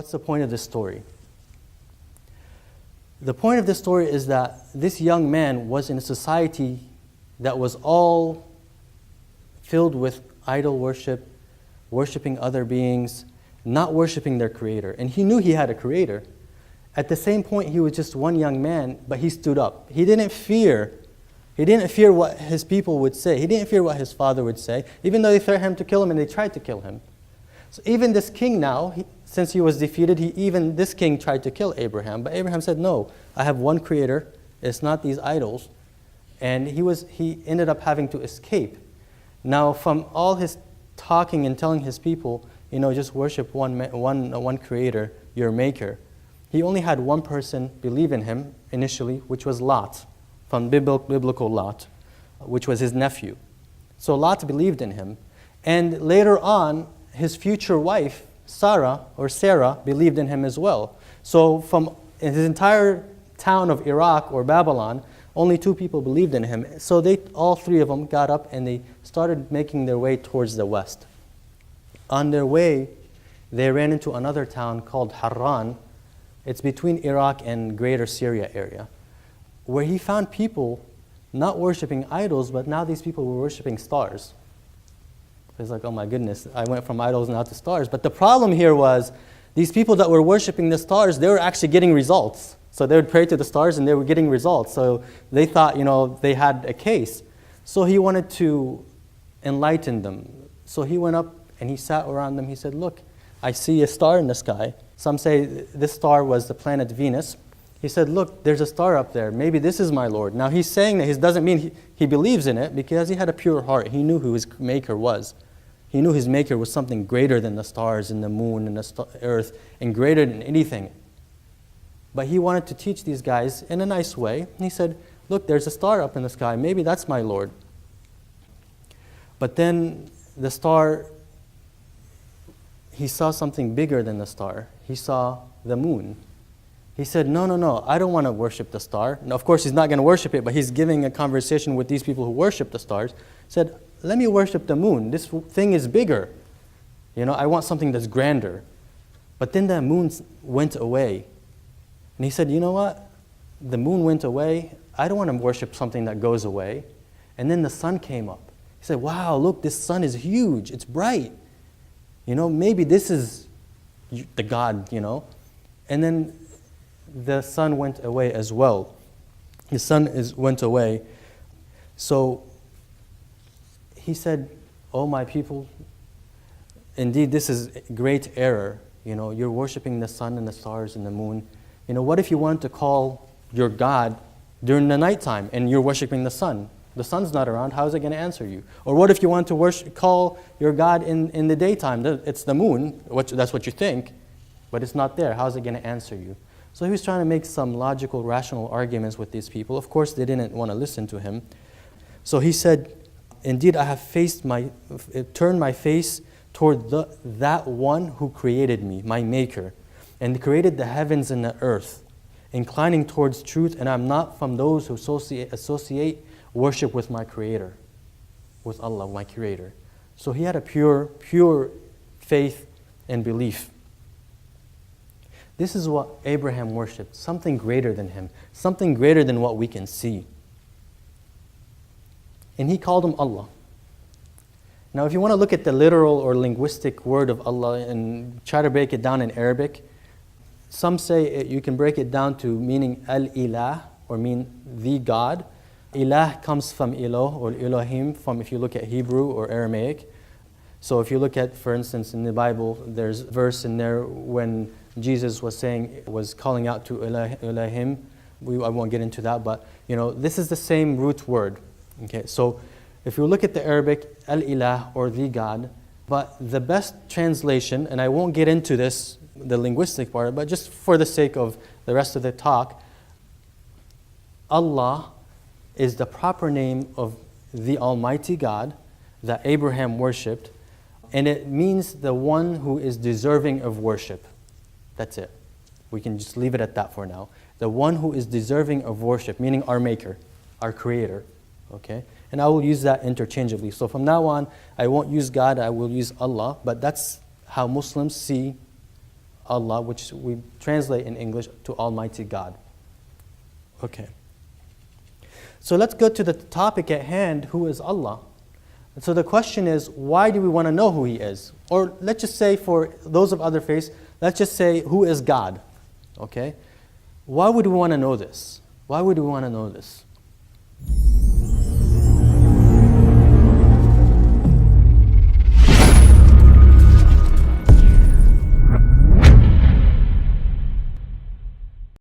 what's the point of this story? The point of this story is that this young man was in a society that was all filled with idol worship, worshiping other beings, not worshiping their creator. And he knew he had a creator. At the same point, he was just one young man, but he stood up. He didn't fear what his people would say. He didn't fear what his father would say, even though they threatened him to kill him and they tried to kill him. So even this king now, since he was defeated, even this king tried to kill Abraham. But Abraham said, no, I have one creator. It's not these idols. And he ended up having to escape. Now, from all his talking and telling his people, just worship one creator, your maker, he only had one person believe in him initially, which was Lot, from biblical Lot, which was his nephew. So Lot believed in him. And later on, his future wife, Sarah, believed in him as well. So from his entire town of Iraq or Babylon, only 2 people believed in him. So all 3 of them got up and they started making their way towards the west. On their way, they ran into another town called Harran. It's between Iraq and greater Syria area, where he found people not worshiping idols, but now these people were worshiping stars. It's like, oh my goodness, I went from idols now to stars. But the problem here was these people that were worshiping the stars, they were actually getting results. So they would pray to the stars and they were getting results. So they thought, they had a case. So he wanted to enlighten them. So he went up and he sat around them. He said, look, I see a star in the sky. Some say this star was the planet Venus. He said, look, there's a star up there. Maybe this is my Lord. Now he's saying that it doesn't mean he believes in it, because he had a pure heart. He knew who his maker was. He knew his maker was something greater than the stars and the moon and the earth, and greater than anything. But he wanted to teach these guys in a nice way. He said, look, there's a star up in the sky. Maybe that's my Lord. But then the star, he saw something bigger than the star. He saw the moon. He said, no, I don't want to worship the star. Now, of course, he's not going to worship it, but he's giving a conversation with these people who worship the stars. He said, let me worship the moon. This thing is bigger. I want something that's grander. But then the moon went away. And he said, you know what? The moon went away. I don't want to worship something that goes away. And then the sun came up. He said, wow, look, this sun is huge. It's bright. Maybe this is the God, And then the sun went away as well. The sun went away. So he said, oh, my people, indeed, this is great error. You're worshiping the sun and the stars and the moon. What if you wanted to call your God during the nighttime and you're worshiping the sun? The sun's not around. How is it going to answer you? Or what if you want to call your God in the daytime? It's the moon. That's what you think, but it's not there. How is it going to answer you? So he was trying to make some logical, rational arguments with these people. Of course, they didn't want to listen to him. So he said, indeed, I have turned my face toward that one who created me, my maker, and created the heavens and the earth, inclining towards truth, and I'm not from those who associate worship with my creator, with Allah, my creator. So he had a pure faith and belief. This is what Abraham worshipped, something greater than him, something greater than what we can see. And he called him Allah. Now, if you want to look at the literal or linguistic word of Allah and try to break it down in Arabic, some say you can break it down to meaning al-ilah, or mean the God. Ilah comes from Ilah or Elohim, from if you look at Hebrew or Aramaic. So if you look at, for instance, in the Bible, there's a verse in there when Jesus was calling out to Elohim. I won't get into that, but this is the same root word. Okay, so if you look at the Arabic, al-ilah, or the God, but the best translation, and I won't get into this, the linguistic part, but just for the sake of the rest of the talk, Allah is the proper name of the Almighty God that Abraham worshipped, and it means the one who is deserving of worship. That's it. We can just leave it at that for now. The one who is deserving of worship, meaning our Maker, our Creator. Okay? And I will use that interchangeably. So from now on, I won't use God, I will use Allah, but that's how Muslims see Allah, which we translate in English to Almighty God. Okay. So let's go to the topic at hand, who is Allah? And so the question is, why do we want to know who He is? Or let's just say, for those of other faiths, let's just say, who is God? Okay? Why would we want to know this? Why would we want to know this?